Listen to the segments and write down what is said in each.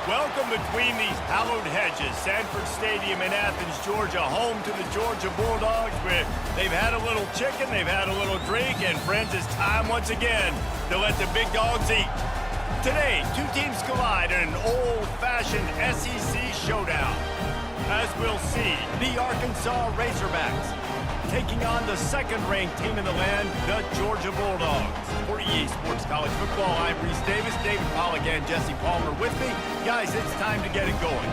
Welcome between these hallowed hedges. Sanford Stadium in Athens, Georgia, home to the Georgia Bulldogs, where they've had a little chicken, they've had a little drink, and friends, it's time once again to let the big dogs eat. Today, two teams collide in an old-fashioned SEC showdown. As we'll see, the Arkansas Razorbacks taking on the second-ranked team in the land, the Georgia Bulldogs. For EA Sports College Football, I'm Reese Davis, David Pollack, and Jesse Palmer with me. Guys, it's time to get it going.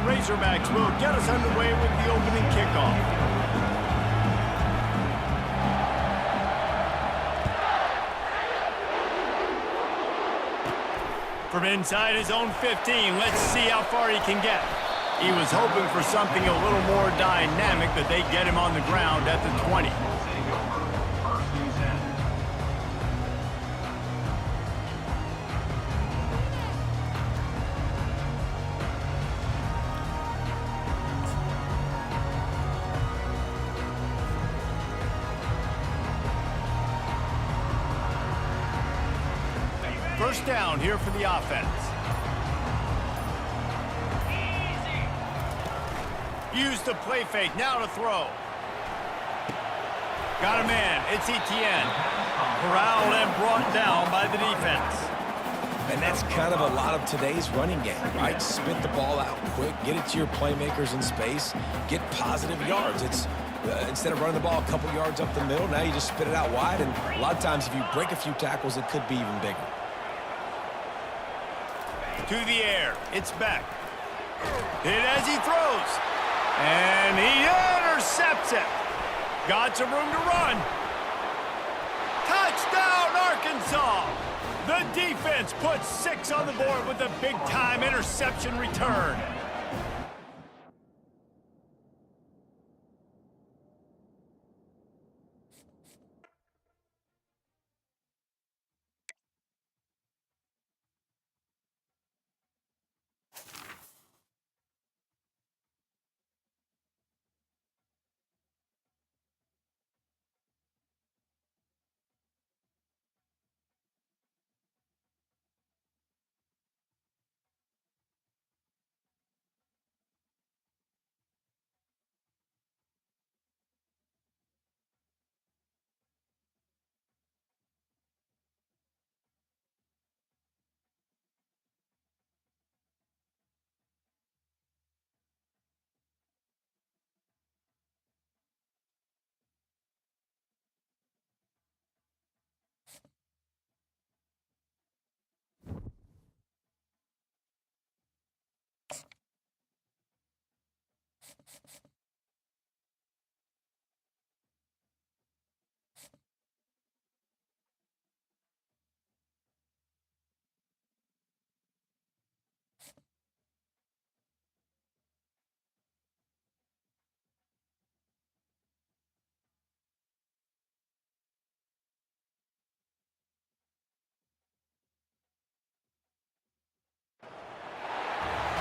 Razorbacks will get us underway with the opening kickoff. From inside his own 15, let's see how far he can get. He was hoping for something a little more dynamic, but they get him on the ground at the 20. First down here for the offense. Use the play fake, now to throw. Got a man, it's Etienne. Corralled and brought down by the defense. And that's kind of a lot of today's running game, right? Spit the ball out quick, get it to your playmakers in space, get positive yards. It's instead of running the ball a couple yards up the middle, now you just spit it out wide, and a lot of times if you break a few tackles, it could be even bigger. To the air, it's Beck. Hit as he throws. And he intercepts it. Got some room to run. Touchdown, Arkansas! The defense puts 6 on the board with a big-time interception return.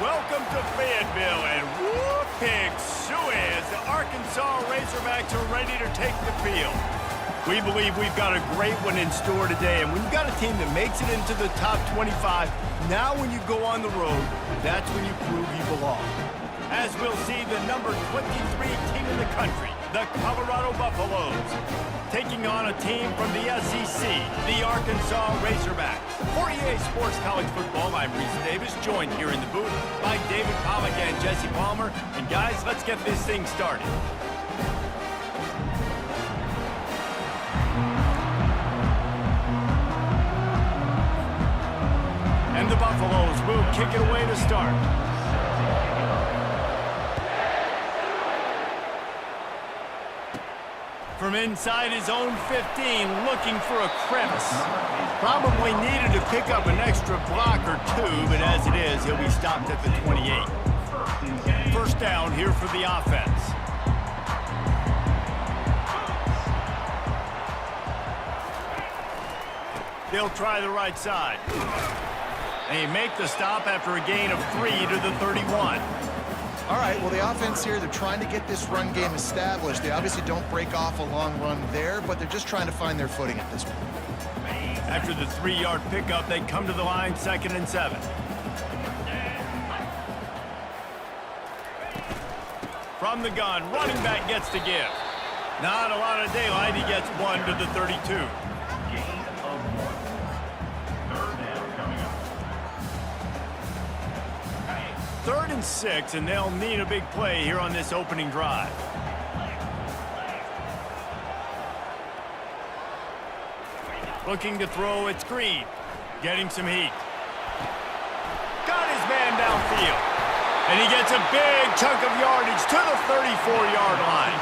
Welcome to Fayetteville, and whoop-pig suey as the Arkansas Razorbacks are ready to take the field. We believe we've got a great one in store today, and when you've got a team that makes it into the top 25, now when you go on the road, that's when you prove you belong. As we'll see, the number 23 team in the country, the Colorado Buffaloes, taking on a team from the SEC, the Arkansas Razorbacks. For EA Sports College Football, I'm Reese Davis, joined here in the booth by David Pollack and Jesse Palmer. And guys, let's get this thing started. kick it away to start. From inside his own 15, looking for a crevice. Probably needed to pick up an extra block or two, but as it is, he'll be stopped at the 28. First down here for the offense. They'll try the right side. They make the stop after a gain of 3 to the 31. All right, well, the offense here, they're trying to get this run game established. They obviously don't break off a long run there, but they're just trying to find their footing at this point. After the 3-yard pickup, they come to the line, 2nd and 7. From the gun, running back gets to give. Not a lot of daylight, he gets 1 to the 32. Third and 6, and they'll need a big play here on this opening drive. Looking to throw, it's Green. Getting some heat. Got his man downfield. And he gets a big chunk of yardage to the 34-yard line.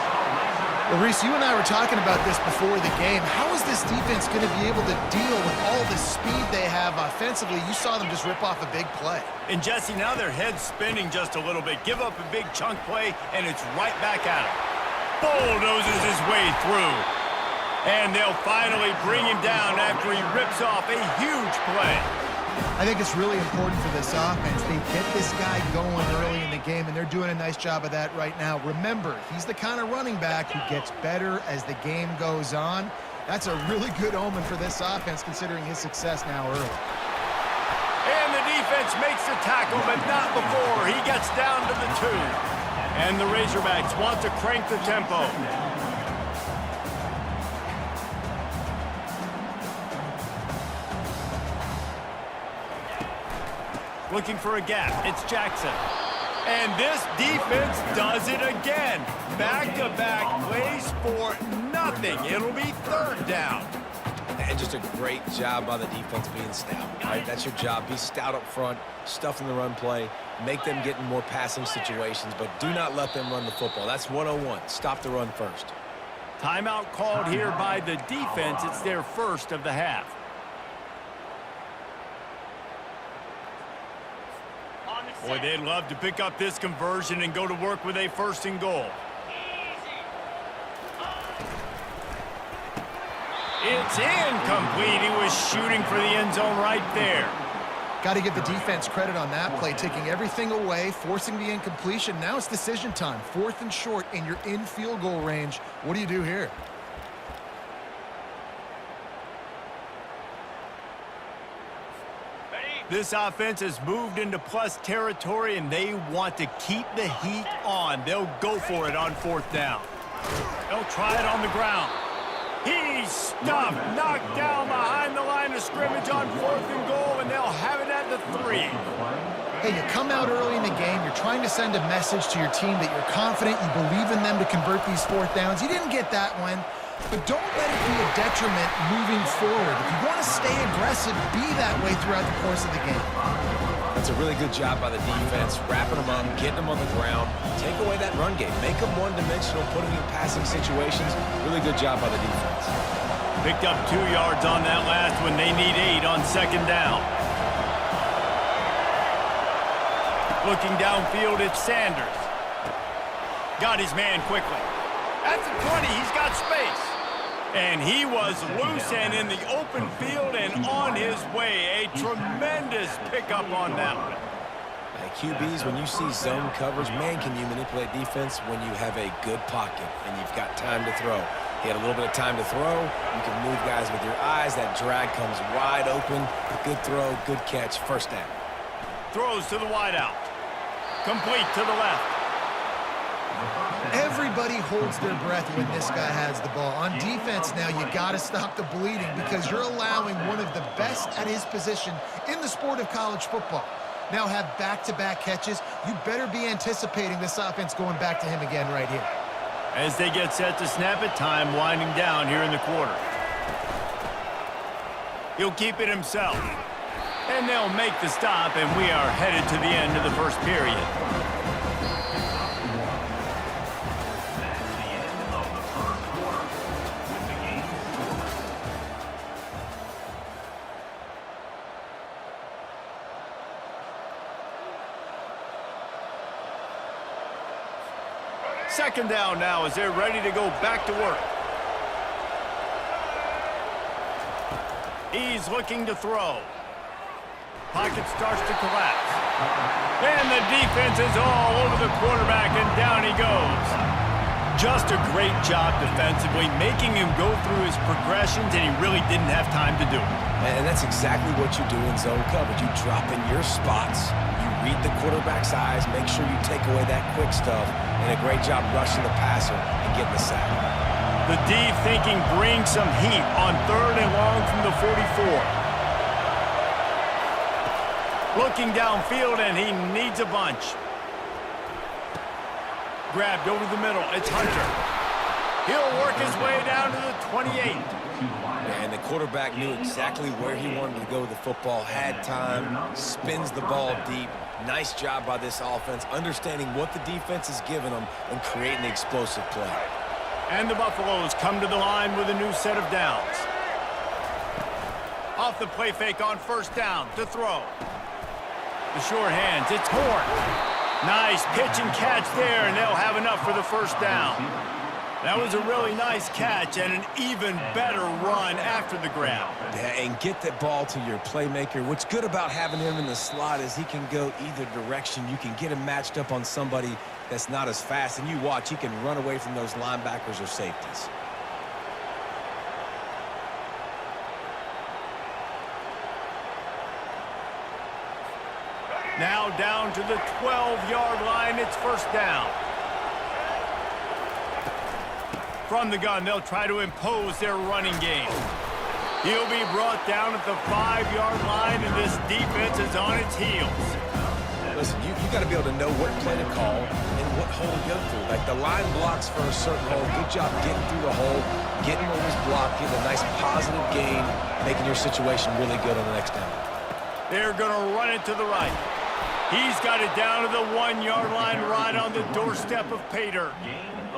Well, Reese, you and I were talking about this before the game. How is this defense going to be able to deal with all the speed they have offensively? You saw them just rip off a big play. And Jesse, now their head's spinning just a little bit. Give up a big chunk play, and it's right back at him. Bulldozes his way through. And they'll finally bring him down after he rips off a huge play. I think it's really important for this offense. They get this guy going early in the game, and they're doing a nice job of that right now. Remember, he's the kind of running back who gets better as the game goes on. That's a really good omen for this offense, considering his success now early. And the defense makes the tackle, but not before he gets down to the 2. And the Razorbacks want to crank the tempo. Looking for a gap. It's Jackson. And this defense does it again. Back-to-back plays for nothing. It'll be 3rd down. And just a great job by the defense being stout. Right? That's your job. Be stout up front, stuff in the run play, make them get in more passing situations, but do not let them run the football. That's 101. Stop the run first. Timeout called here by the defense. It's their first of the half. Boy, they'd love to pick up this conversion and go to work with a 1st and goal. It's incomplete. He was shooting for the end zone right there. Got to give the defense credit on that play, taking everything away, forcing the incompletion. Now it's decision time. 4th and short, and you're in field goal range. What do you do here? This offense has moved into plus territory, and they want to keep the heat on. They'll go for it on 4th down. They'll try it on the ground. He's stuffed, knocked down behind the line of scrimmage on 4th and goal, and they'll have it at the 3. Hey, you come out early in the game, you're trying to send a message to your team that you're confident, you believe in them to convert these 4th downs. You didn't get that one. But don't let it be a detriment moving forward. If you want to stay aggressive, be that way throughout the course of the game. That's a really good job by the defense, wrapping them up, getting them on the ground. Take away that run game. Make them one-dimensional, put them in passing situations. Really good job by the defense. Picked up 2 yards on that last one. They need 8 on 2nd down. Looking downfield, it's Sanders. Got his man quickly. At the 20, he's got space. And he was loose and in the open field and on his way. A tremendous pickup on that one. QBs, when you see zone coverage, man, can you manipulate defense when you have a good pocket and you've got time to throw. He had a little bit of time to throw. You can move guys with your eyes. That drag comes wide open. Good throw, good catch, 1st down. Throws to the wideout. Complete to the left. Everybody holds their breath when this guy has the ball. On defense now, you got to stop the bleeding because you're allowing one of the best at his position in the sport of college football. Now have back-to-back catches. You better be anticipating this offense going back to him again right here. As they get set to snap it, time winding down here in the quarter. He'll keep it himself. And they'll make the stop, and we are headed to the end of the first period. Second down now as they're ready to go back to work. He's looking to throw. Pocket starts to collapse. And the defense is all over the quarterback, and down he goes. Just a great job defensively, making him go through his progressions, and he really didn't have time to do it. And that's exactly what you do in zone coverage. You drop in your spots, you read the quarterback's eyes, make sure you take away that quick stuff, and a great job rushing the passer and getting the sack. The D thinking bring some heat on 3rd and long from the 44. Looking downfield, and he needs a bunch. Grabbed over the middle. It's Hunter. He'll work his way down to the 28. And the quarterback knew exactly where he wanted to go with the football, had time, spins the ball deep. Nice job by this offense, understanding what the defense is giving them and creating the explosive play. And the Buffaloes come to the line with a new set of downs. Off the play fake on first down to throw. The short hands, it's Horn. Nice pitch and catch there, and they'll have enough for the first down. That was a really nice catch and an even better run after the grab. Yeah, and get that ball to your playmaker. What's good about having him in the slot is he can go either direction. You can get him matched up on somebody that's not as fast, and you watch, he can run away from those linebackers or safeties. Now down to the 12-yard line, it's first down. From the gun, they'll try to impose their running game. He'll be brought down at the 5-yard line, and this defense is on its heels. Listen, you got to be able to know what play to call and what hole to go through. Like, the line blocks for a certain hole. Good job getting through the hole, getting what was blocked, getting a nice positive gain, making your situation really good on the next down. They're going to run it to the right. He's got it down to the 1-yard line, right on the doorstep of Pater.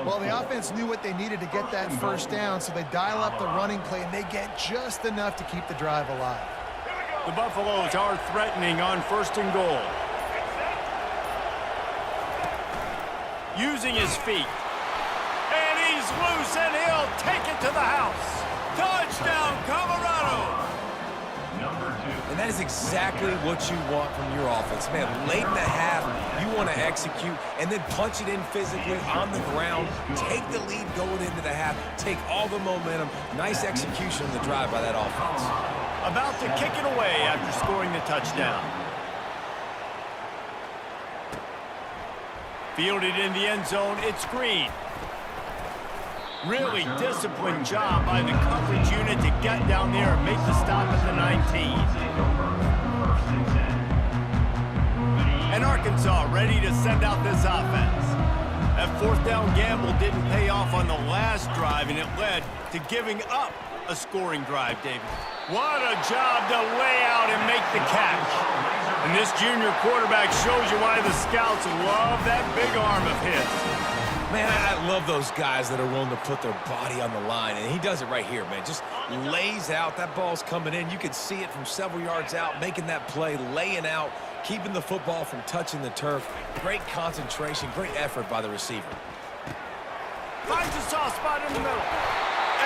Well, the offense knew what they needed to get that first down, so they dial up the running play, and they get just enough to keep the drive alive. The Buffaloes are threatening on 1st and goal. Using his feet. And he's loose, and he'll take it to the house. Touchdown, Colorado! And that is exactly what you want from your offense. Man, late in the half, you want to execute and then punch it in physically on the ground. Take the lead going into the half. Take all the momentum. Nice execution on the drive by that offense. About to kick it away after scoring the touchdown. Fielded in the end zone, it's Green. Really disciplined job by the coverage unit to get down there and make the stop at the 19. And Arkansas ready to send out this offense. That 4th down gamble didn't pay off on the last drive, and it led to giving up a scoring drive, David. What a job to lay out and make the catch. And this junior quarterback shows you why the scouts love that big arm of his. Man, I love those guys that are willing to put their body on the line, and he does it right here, man. Just lays out. That ball's coming in. You can see it from several yards out, making that play, laying out, keeping the football from touching the turf. Great concentration, great effort by the receiver. Finds a soft spot in the middle.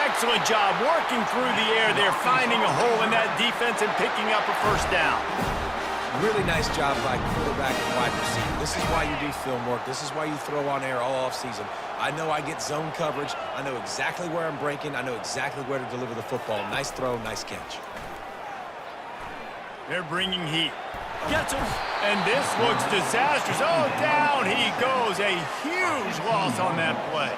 Excellent job working through the air there, finding a hole in that defense and picking up a first down. Really nice job by quarterback and wide receiver. This is why you do film work. This is why you throw on air all offseason. I know I get zone coverage. I know exactly where I'm breaking. I know exactly where to deliver the football. Nice throw, nice catch. They're bringing heat. Gets him. And this looks disastrous. Oh, down he goes. A huge loss on that play.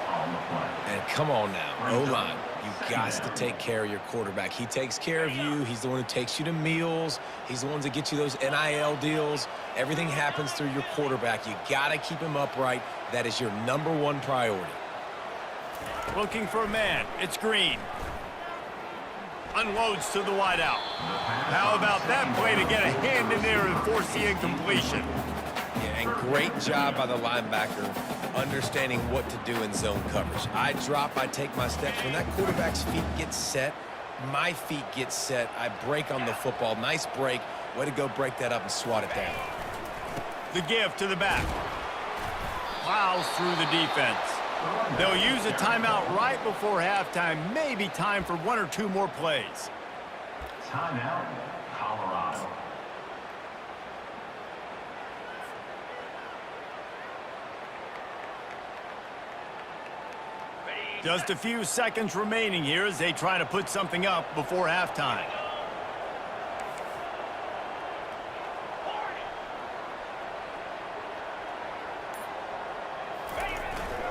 And come on now, O-line. You've got to take care of your quarterback. He takes care of you. He's the one who takes you to meals. He's the one that gets you those NIL deals. Everything happens through your quarterback. You got to keep him upright. That is your #1 priority. Looking for a man. It's Green. unloads to the wideout. How about that play to get a hand in there and force the incompletion? Yeah, and great job by the linebacker understanding what to do in zone coverage. I drop, I take my steps. When that quarterback's feet get set, my feet get set. I break on the football. Nice break. Way to go break that up and swat it down. The give to the back. Plows through the defense. They'll use a timeout right before halftime. Maybe time for one or two more plays. Timeout, Colorado. Just a few seconds remaining here as they try to put something up before halftime.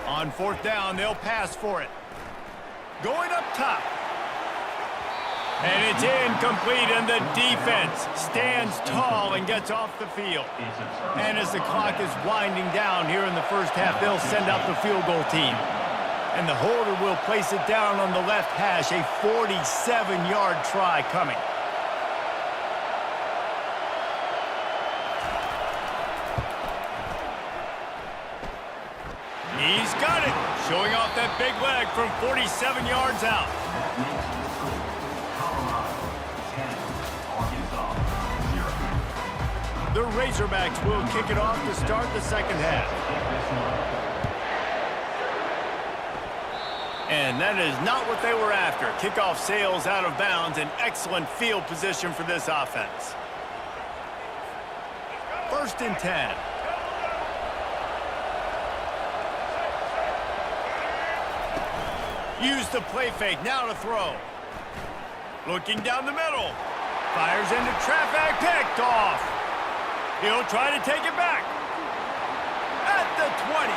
On fourth down, they'll pass for it. Going up top. And it's incomplete, and the defense stands tall and gets off the field. And as the clock is winding down here in the first half, they'll send out the field goal team. And the holder will place it down on the left hash, a 47-yard try coming. He's got it, showing off that big leg from 47 yards out. The Razorbacks will kick it off to start the second half. And that is not what they were after. Kickoff sails out of bounds, an excellent field position for this offense. First and 10. Use the play fake, now to throw. Looking down the middle. Fires into traffic, picked off. He'll try to take it back. At the 20.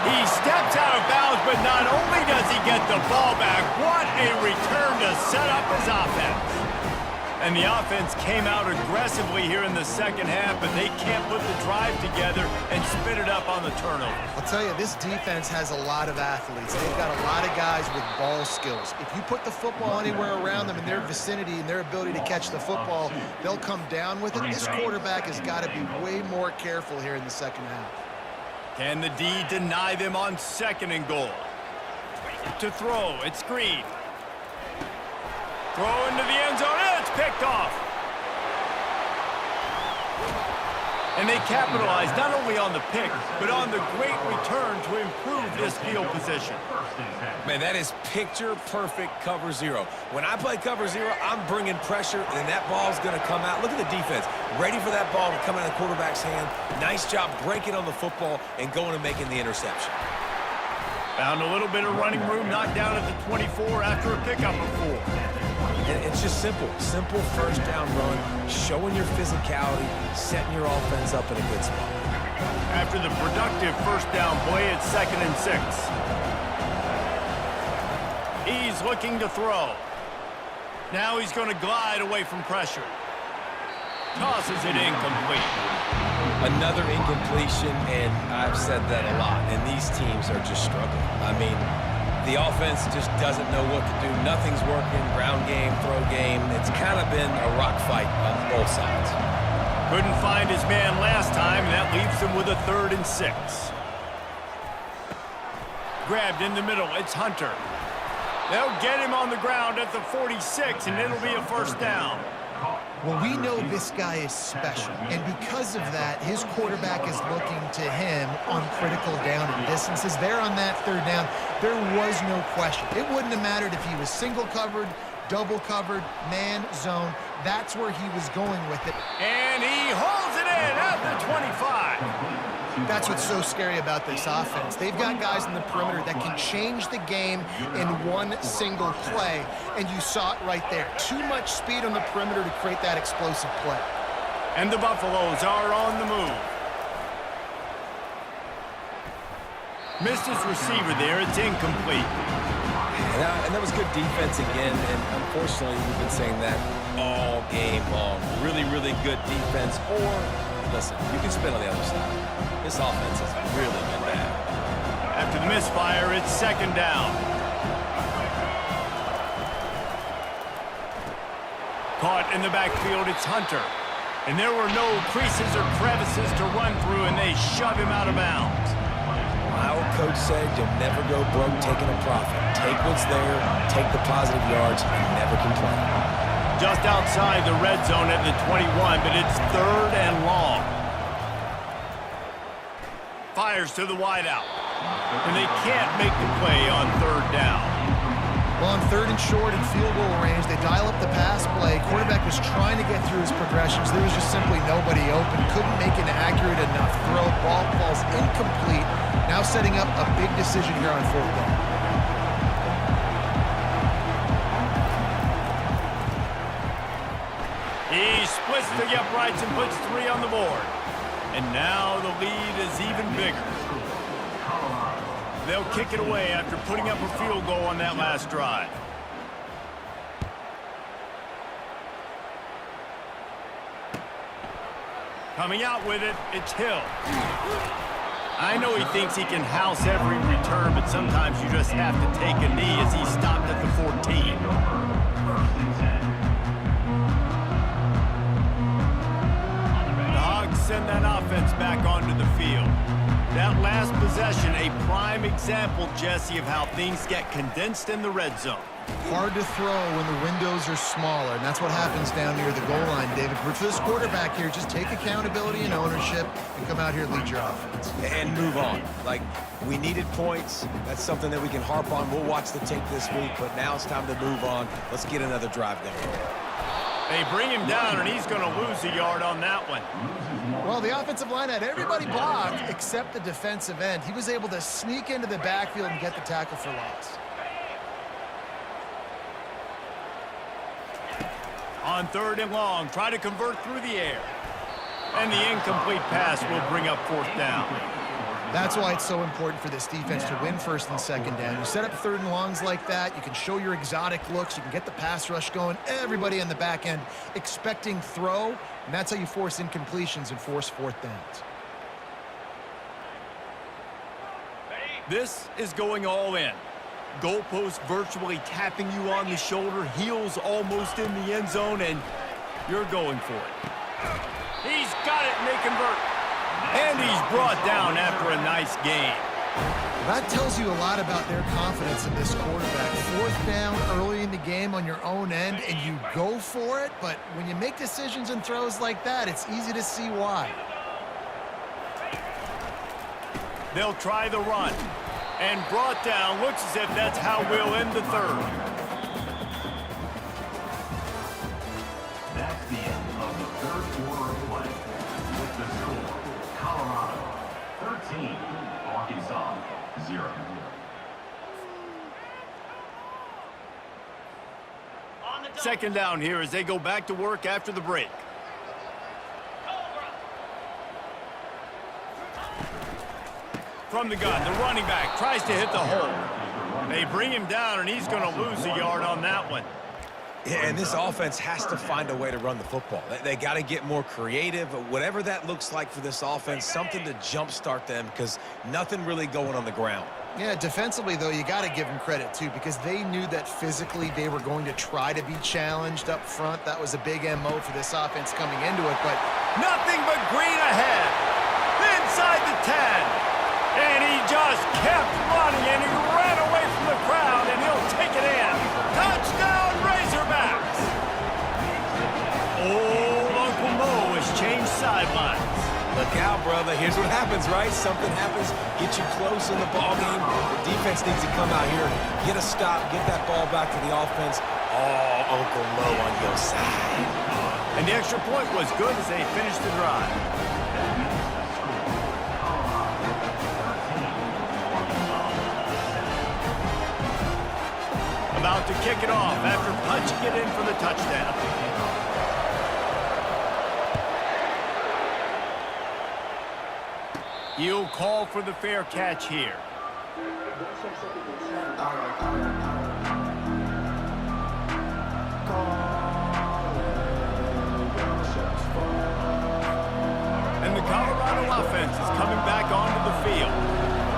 He steps out of bounds, but not only does he get the ball back, what a return to set up his offense. And the offense came out aggressively here in the second half, but they can't put the drive together and spit it up on the turnover. I'll tell you, this defense has a lot of athletes. They've got a lot of guys with ball skills. If you put the football anywhere around them in their vicinity and their ability to catch the football, they'll come down with it. This quarterback has got to be way more careful here in the second half. Can the D deny them on second and goal? To throw, it's Green. Throw into the end zone, and it's picked off. And they capitalize not only on the pick, but on the great return to improve this field position. Man, that is picture-perfect cover zero. When I play cover zero, I'm bringing pressure, and that ball's going to come out. Look at the defense. Ready for that ball to come out of the quarterback's hand. Nice job breaking on the football and going and making the interception. Found a little bit of running room, knocked down at the 24 after a pickup of 4. And it's just simple first down run, showing your physicality, setting your offense up in a good spot. After the productive first down play, it's 2nd and 6. He's looking to throw. Now he's going to glide away from pressure. Tosses it incomplete. Another incompletion, and I've said that a lot, and these teams are just struggling. I mean, the offense just doesn't know what to do. Nothing's working, ground game, throw game. It's kind of been a rock fight on both sides. Couldn't find his man last time, and that leaves him with a 3rd and 6. Grabbed in the middle, it's Hunter. They'll get him on the ground at the 46, and it'll be a first down. Well, we know this guy is special, and because of that, his quarterback is looking to him on critical down and distances. There on that 3rd down, there was no question. It wouldn't have mattered if he was single covered, double covered, man, zone. That's where he was going with it. And he holds it in at the 25. That's what's so scary about this offense. They've got guys in the perimeter that can change the game in one single play, and you saw it right there. Too much speed on the perimeter to create that explosive play. And the Buffaloes are on the move. Missed his receiver there. It's incomplete. And that was good defense again, and unfortunately, we've been saying that all game long. Really, really good defense, or, listen, you can spin on the other side. This offense has really been bad. After the misfire, it's 2nd down. Caught in the backfield, it's Hunter. And there were no creases or crevices to run through, and they shove him out of bounds. My old coach said you'll never go broke taking a profit. Take what's there, take the positive yards, and never complain. Just outside the red zone at the 21, but it's 3rd and long. Fires to the wideout. And they can't make the play on 3rd down. Well, on 3rd and short and field goal range, they dial up the pass play. Quarterback was trying to get through his progressions. There was just simply nobody open. Couldn't make an accurate enough throw. Ball falls incomplete. Now setting up a big decision here on 4th down. He splits the uprights and puts 3 on the board. And now the lead is even bigger. They'll kick it away after putting up a field goal on that last drive. Coming out with it, it's Hill. I know he thinks he can house every return, but sometimes you just have to take a knee as he stopped at the 14. The Hogs send that offense back onto the field. That last possession, a prime example, Jesse, of how things get condensed in the red zone. Hard to throw when the windows are smaller, and that's what happens down near the goal line, David. For this quarterback here, just take accountability and ownership and come out here and lead your offense. And move on. Like, we needed points. That's something that we can harp on. We'll watch the tape this week, but now it's time to move on. Let's get another drive going. They bring him down, and he's going to lose a yard on that one. Well, the offensive line had everybody blocked except the defensive end. He was able to sneak into the backfield and get the tackle for loss. On 3rd and long, try to convert through the air. And the incomplete pass will bring up 4th down. That's why it's so important for this defense to win 1st and 2nd down. You set up 3rd and longs like that, you can show your exotic looks, you can get the pass rush going, everybody on the back end expecting throw, and that's how you force incompletions and force 4th downs. This is going all in. Goalpost virtually tapping you on the shoulder, heels almost in the end zone, and you're going for it. He's got it, and they convert. And he's brought down after a nice game. That tells you a lot about their confidence in this quarterback. 4th down early in the game on your own end, and you go for it, but when you make decisions and throws like that, it's easy to see why. They'll try the run. And brought down, looks as if that's how we'll end the 3rd. That's the end of the 3rd quarter of play. With the score, Colorado 13, Arkansas 0. Second down here as they go back to work after the break. From the gun, the running back tries to hit the hole. They bring him down, and he's going to lose a yard on that one. Yeah, and this offense has to find a way to run the football. They got to get more creative, whatever that looks like for this offense, something to jumpstart them because nothing really going on the ground. Yeah, defensively, though, you got to give them credit, too, because they knew that physically they were going to try to be challenged up front. That was a big MO for this offense coming into it, but nothing but green ahead. Inside the 10. And he just kept running, and he ran away from the crowd, and he'll take it in. Touchdown, Razorbacks! Old Uncle Mo has changed sidelines. Look out, brother. Here's what happens, right? Something happens, get you close in the ball game. The defense needs to come out here, get a stop, get that ball back to the offense. Oh, Uncle Mo on your side. And the extra point was good as they finished the drive. About to kick it off after punching it in for the touchdown. He'll call for the fair catch here. And the Colorado offense is coming back onto the field.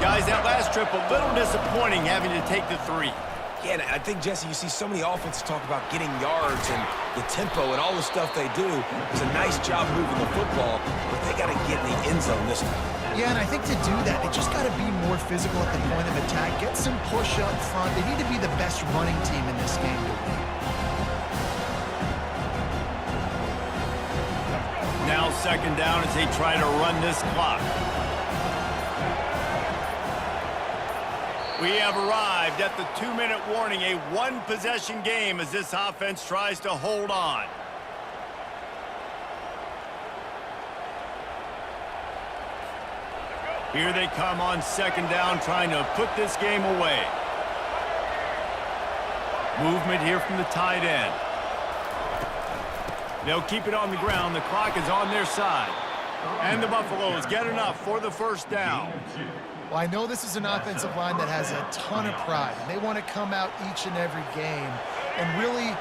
Guys, that last trip a little disappointing having to take the 3. Yeah, and I think, Jesse, you see so many offenses talk about getting yards and the tempo and all the stuff they do. It's a nice job moving the football, but they got to get in the end zone this time. Yeah, and I think to do that, they just got to be more physical at the point of attack, get some push up front. They need to be the best running team in this game to win. Now second down as they try to run this clock. We have arrived at the 2-minute warning, a one-possession game as this offense tries to hold on. Here they come on second down, trying to put this game away. Movement here from the tight end. They'll keep it on the ground. The clock is on their side. And the Buffaloes get enough for the first down. Well, I know this is an offensive line that has a ton of pride. They want to come out each and every game and really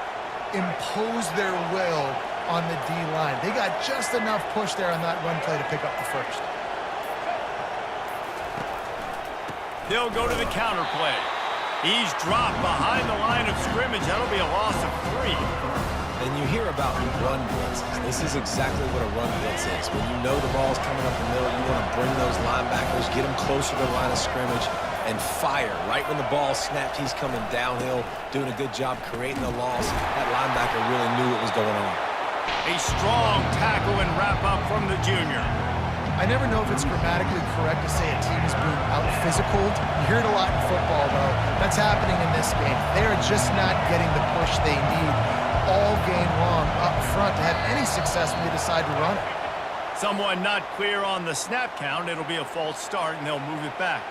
impose their will on the D-line. They got just enough push there on that run play to pick up the first. They'll go to the counter play. He's dropped behind the line of scrimmage. That'll be a loss of 3. And you hear about run blitzes. This is exactly what a run blitz is. When you know the ball's coming up the middle, you want to bring those linebackers, get them closer to the line of scrimmage, and fire. Right when the ball snapped, he's coming downhill, doing a good job creating the loss. That linebacker really knew what was going on. A strong tackle and wrap-up from the junior. I never know if it's grammatically correct to say a team is being out-physicaled. You hear it a lot in football, though. That's happening in this game. They are just not getting the push they need all game long up front to have any success when they decide to run it. Someone not clear on the snap count. It'll be a false start, and they'll move it back.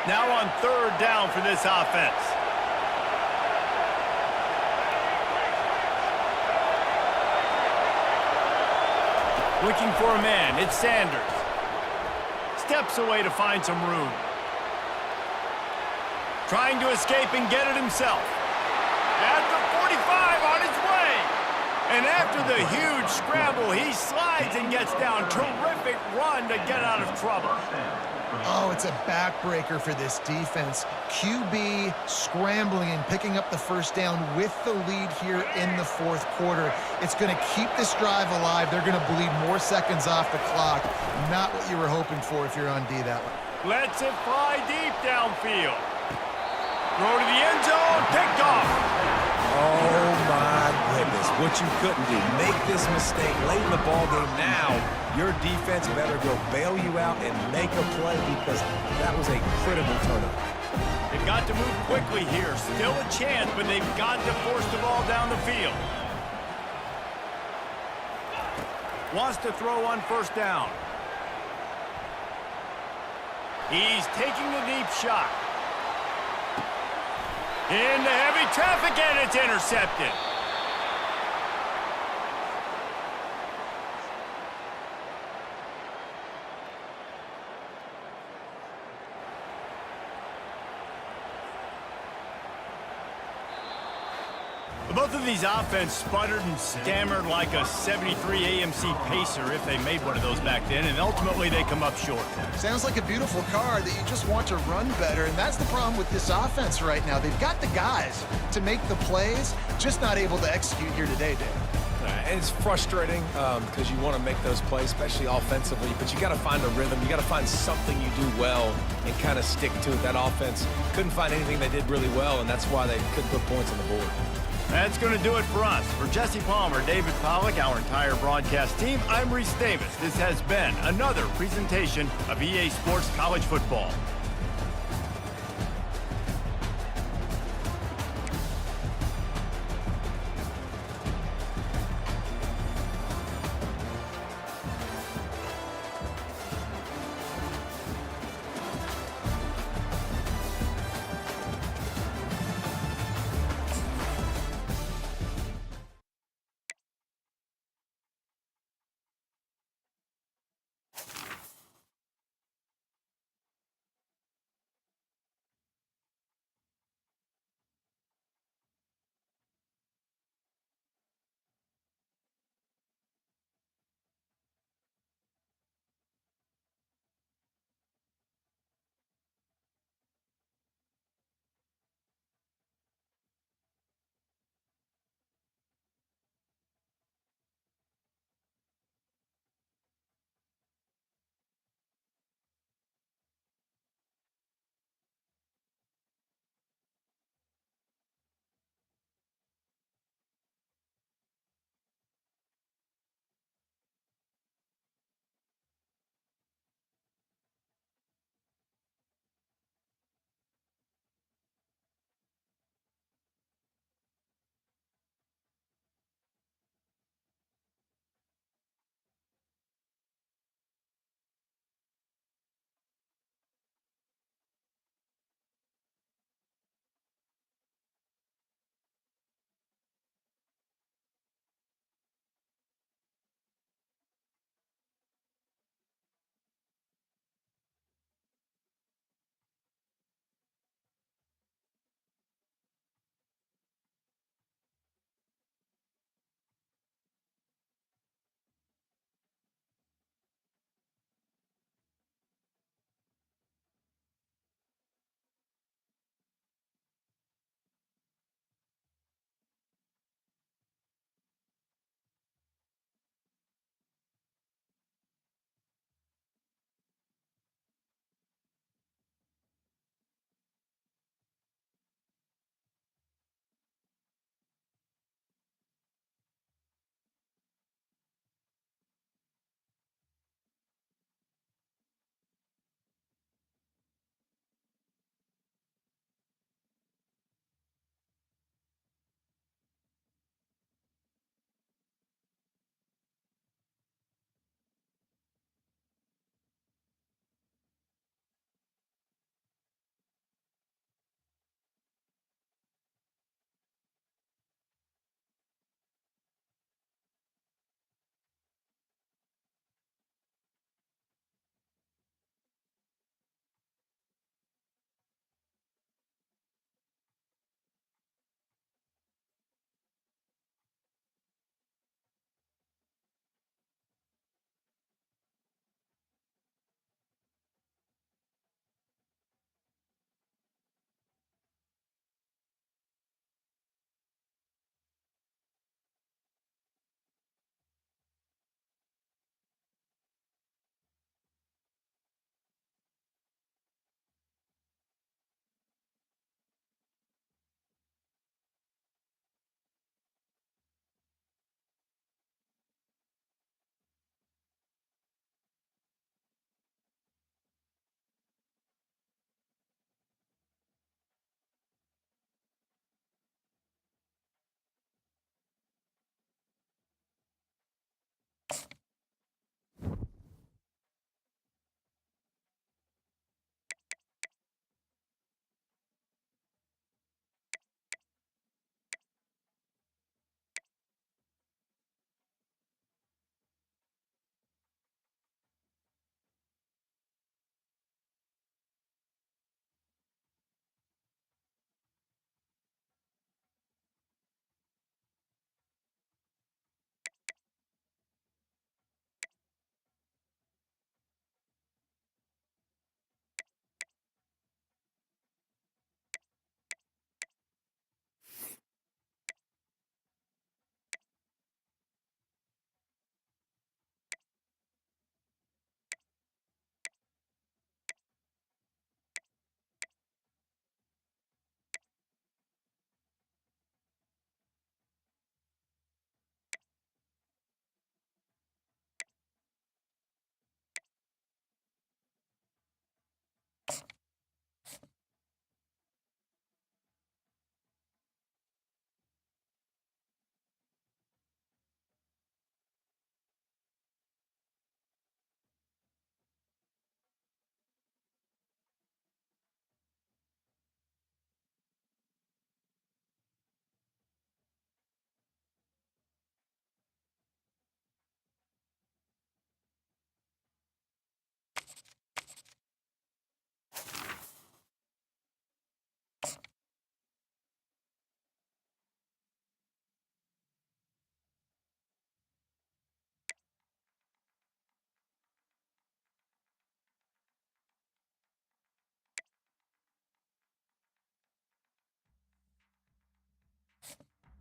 Now on third down for this offense. Looking for a man. It's Sanders. Steps away to find some room. Trying to escape and get it himself. At the 45 on his way. And after the huge scramble, he slides and gets down. Terrific run to get out of trouble. Oh, it's a backbreaker for this defense. QB scrambling and picking up the first down with the lead here in the fourth quarter. It's going to keep this drive alive. They're going to bleed more seconds off the clock. Not what you were hoping for if you're on D that way. Lets it fly deep downfield. Throw to the end zone. Picked off. Oh, my goodness. What you couldn't do. Make this mistake late in the ballgame now. Your defense better go bail you out and make a play because that was a critical turnover. They've got to move quickly here. Still a chance, but they've got to force the ball down the field. Wants to throw on first down. He's taking the deep shot. Into heavy traffic, and it's intercepted. Both of these offenses sputtered and stammered like a 73 AMC Pacer if they made one of those back then, and ultimately they come up short. Sounds like a beautiful car that you just want to run better, and that's the problem with this offense right now. They've got the guys to make the plays, just not able to execute here today, Dave. And it's frustrating because you want to make those plays, especially offensively, but you got to find a rhythm. You got to find something you do well and kind of stick to it. That offense couldn't find anything they did really well, and that's why they couldn't put points on the board. That's going to do it for us. For Jesse Palmer, David Pollack, our entire broadcast team, I'm Reese Davis. This has been another presentation of EA Sports College Football.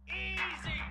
Easy.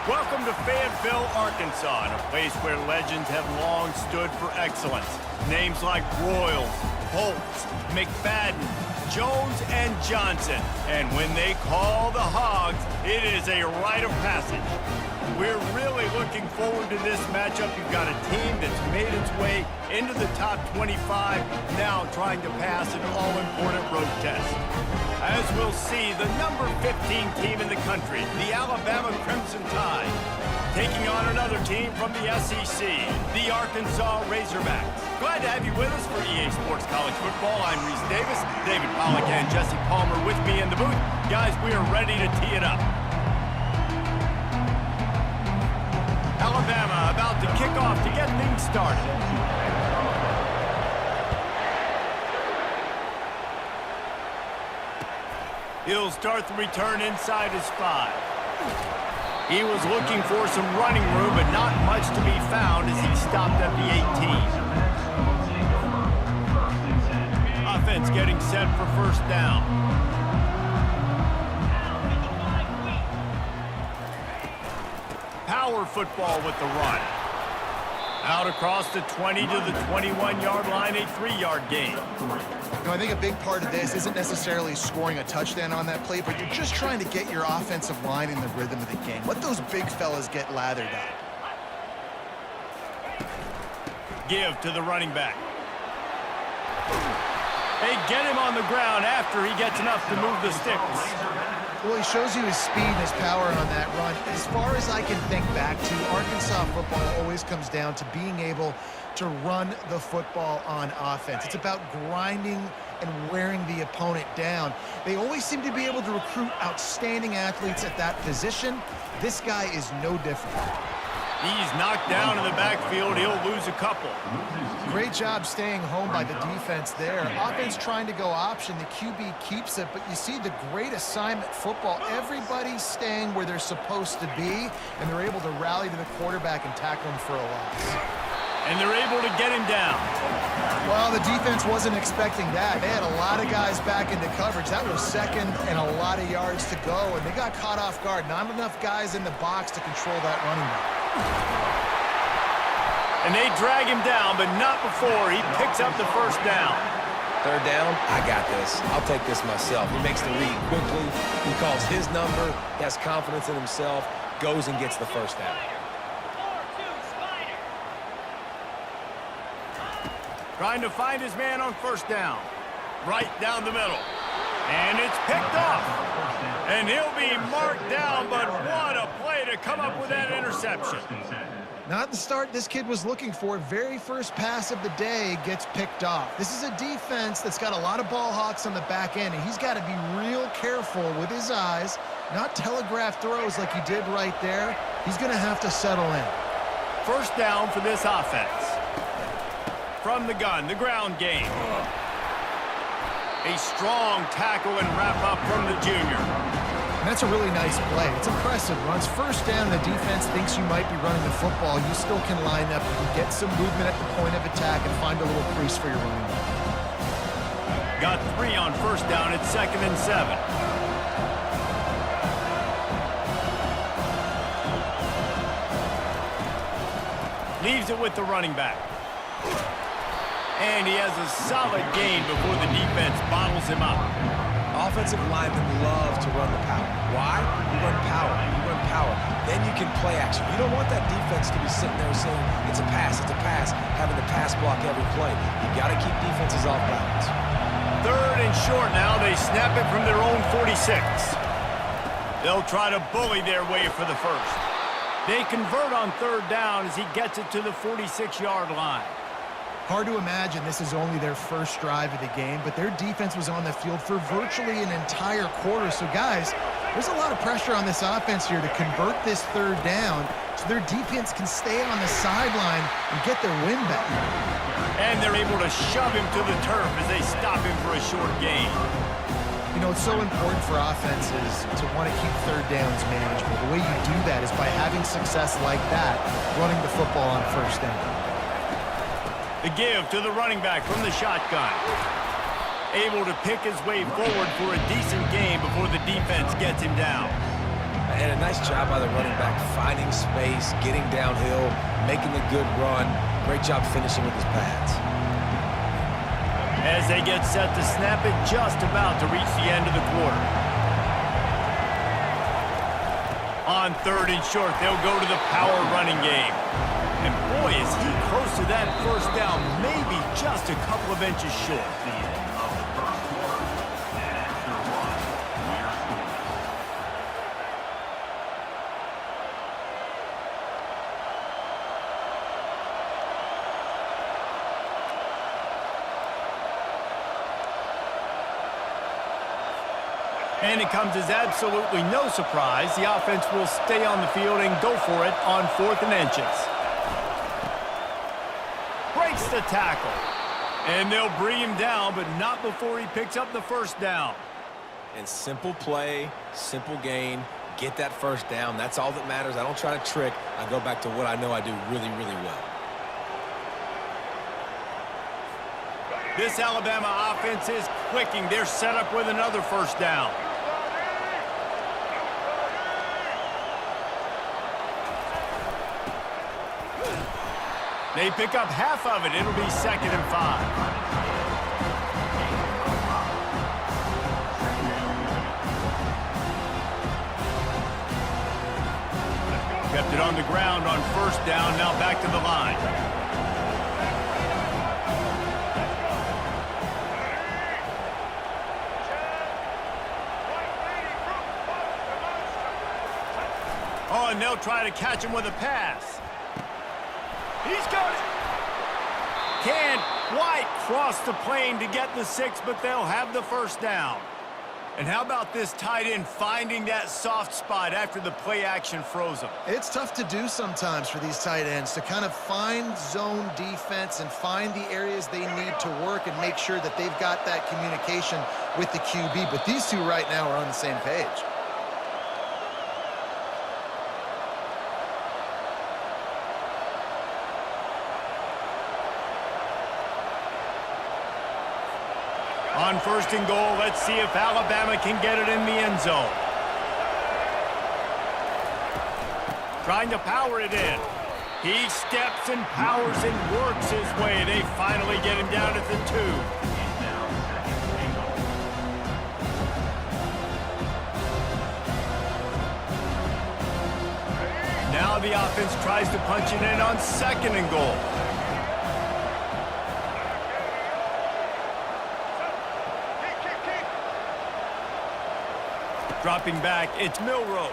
Welcome to Fayetteville, Arkansas, a place where legends have long stood for excellence. Names like Royals, Holtz, McFadden, Jones, and Johnson. And when they call the Hogs, it is a rite of passage. We're really looking forward to this matchup. You've got a team that's made its way into the top 25, now trying to pass an all-important road test. As we'll see, the number 15 team in the country, the Alabama Crimson Tide, taking on another team from the SEC, the Arkansas Razorbacks. Glad to have you with us for EA Sports College Football. I'm Reese Davis, David Pollack and Jesse Palmer with me in the booth. Guys, we are ready to tee it up. Alabama about to kick off to get things started. He'll start the return inside his 5. He was looking for some running room, but not much to be found as he stopped at the 18. Offense getting set for first down. Power football with the run. Out across the 20 to the 21-yard line, a 3-yard gain. You know, I think a big part of this isn't necessarily scoring a touchdown on that play, but you're just trying to get your offensive line in the rhythm of the game. Let those big fellas get lathered up. Give to the running back. They get him on the ground after he gets enough to move the sticks. Well, he shows you his speed and his power on that run. As far as I can think back to, Arkansas football always comes down to being able to run the football on offense. It's about grinding and wearing the opponent down. They always seem to be able to recruit outstanding athletes at that position. This guy is no different. He's knocked down in the backfield. He'll lose a couple. Great job staying home by the defense there. Offense trying to go option. The QB keeps it, but you see the great assignment football. Everybody's staying where they're supposed to be, and they're able to rally to the quarterback and tackle him for a loss. And they're able to get him down. Well, the defense wasn't expecting that. They had a lot of guys back into coverage. That was second and a lot of yards to go, and they got caught off guard. Not enough guys in the box to control that running back. And they drag him down, but not before he picks up the first down. Third down, I got this. I'll take this myself. He makes the read quickly. He calls his number. He has confidence in himself. Goes and gets the first down. Trying to find his man on first down. Right down the middle. And it's picked off. And he'll be marked down, but what a play to come up with that interception. Not the start this kid was looking for. Very first pass of the day gets picked off. This is a defense that's got a lot of ball hawks on the back end, and he's got to be real careful with his eyes, not telegraph throws like he did right there. He's going to have to settle in. First down for this offense. From the gun, the ground game. A strong tackle and wrap-up from the junior. And that's a really nice play. It's impressive. Runs first down, the defense thinks you might be running the football. You still can line up and get some movement at the point of attack and find a little crease for your running back. Got 3 on first down at 2nd and 7. Leaves it with the running back. And he has a solid gain before the defense bottles him up. Offensive linemen love to run the power. Why? You run power. You run power. Then you can play action. You don't want that defense to be sitting there saying, it's a pass, having to pass block every play. You got to keep defenses off balance. 3rd and short now. They snap it from their own 46. They'll try to bully their way for the first. They convert on 3rd down as he gets it to the 46-yard line. Hard to imagine this is only their first drive of the game, but their defense was on the field for virtually an entire quarter. So, guys, there's a lot of pressure on this offense here to convert this 3rd down so their defense can stay on the sideline and get their win back. And they're able to shove him to the turf as they stop him for a short gain. You know, it's so important for offenses to want to keep 3rd downs manageable. The way you do that is by having success like that, running the football on first down. The give to the running back from the shotgun. Able to pick his way forward for a decent gain before the defense gets him down. And a nice job by the running back, finding space, getting downhill, making a good run. Great job finishing with his pads. As they get set to snap it, just about to reach the end of the quarter. On 3rd and short, they'll go to the power running game. And boy, is he close to that first down, maybe just a couple of inches short. And it comes as absolutely no surprise. The offense will stay on the field and go for it on 4th and inches. Breaks the tackle. And they'll bring him down, but not before he picks up the first down. And simple play, simple gain, get that first down. That's all that matters. I don't try to trick. I go back to what I know I do really, really well. This Alabama offense is clicking. They're set up with another first down. They pick up half of it. It'll be 2nd and 5. Kept it on the ground on first down. Now back to the line. Oh, and they'll try to catch him with a pass. He's got it. Can't quite cross the plane to get the 6, but they'll have the first down. And how about this tight end finding that soft spot after the play action froze him? It's tough to do sometimes for these tight ends to kind of find zone defense and find the areas they need to work and make sure that they've got that communication with the QB. But these two right now are on the same page. On 1st and goal, let's see if Alabama can get it in the end zone. Trying to power it in. He steps and powers and works his way. They finally get him down at the 2. Now the offense tries to punch it in on 2nd and goal. Dropping back, it's Milroe.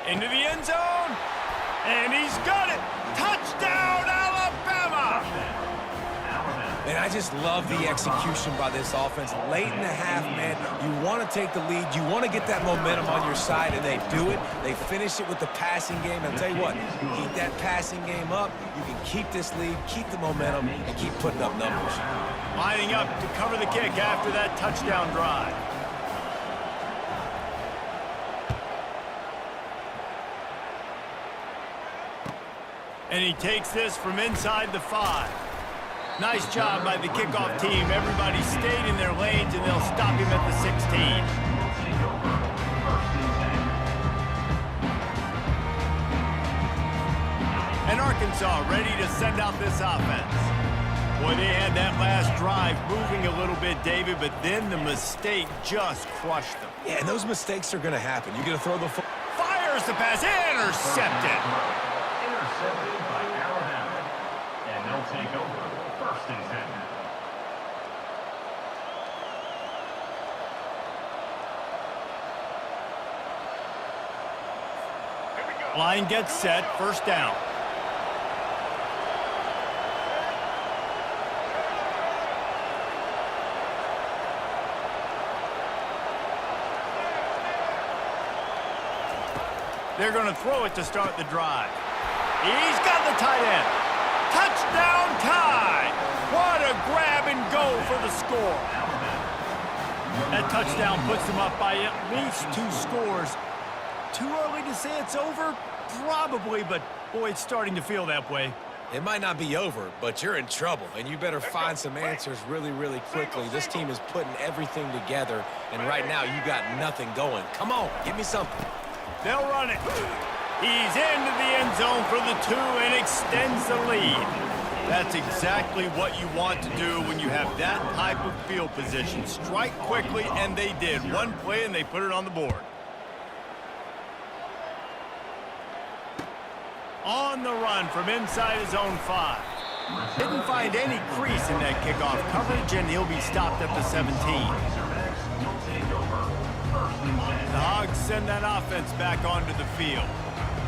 Into the end zone. And he's got it. Touchdown, Alabama! And I just love the execution by this offense. Late in the half, man, you want to take the lead. You want to get that momentum on your side, and they do it. They finish it with the passing game. I'll tell you what, keep that passing game up. You can keep this lead, keep the momentum, and keep putting up numbers. Lining up to cover the kick after that touchdown drive. And he takes this from inside the 5. Nice job by the kickoff team. Everybody stayed in their lanes, and they'll stop him at the 16. And Arkansas ready to send out this offense. Boy, they had that last drive moving a little bit, David, but then the mistake just crushed them. Yeah, and those mistakes are going to happen. You're going to throw the football. Fires the pass, intercepted. Intercepted by Alabama. And they'll take over 1st and 10. Line gets set, 1st down. They're going to throw it to start the drive. He's got the tight end. Touchdown tie. What a grab and go for the score. That touchdown puts them up by at least 2 scores. Too early to say it's over? Probably, but boy, it's starting to feel that way. It might not be over, but you're in trouble, and you better find some answers really, really quickly. This team is putting everything together, and right now you got nothing going. Come on, give me something. They'll run it. He's into the end zone for the 2 and extends the lead. That's exactly what you want to do when you have that type of field position. Strike quickly, and they did. One play, and they put it on the board. On the run from inside his own 5. Didn't find any crease in that kickoff coverage, and he'll be stopped at the 17. The Hogs send that offense back onto the field.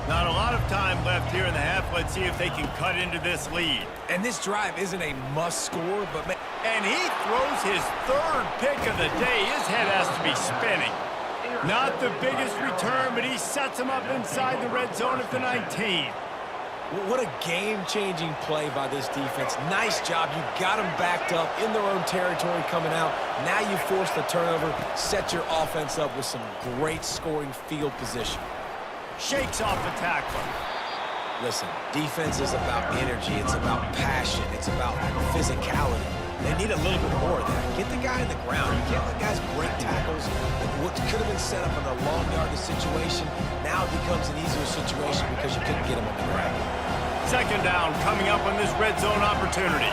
Not a lot of time left here in the half. Let's see if they can cut into this lead. And this drive isn't a must score, but... And he throws his 3rd pick of the day. His head has to be spinning. Not the biggest return, but he sets him up inside the red zone at the 19. What a game-changing play by this defense. Nice job. You got them backed up in their own territory coming out. Now you force the turnover, set your offense up with some great scoring field position. Shakes off the tackler. Listen, defense is about energy. It's about passion. It's about physicality. They need a little bit more of that. Get the guy in the ground. You can't let guys break tackles. What could have been set up in a long yardage situation now becomes an easier situation because you couldn't get him on the ground. 2nd down coming up on this red zone opportunity.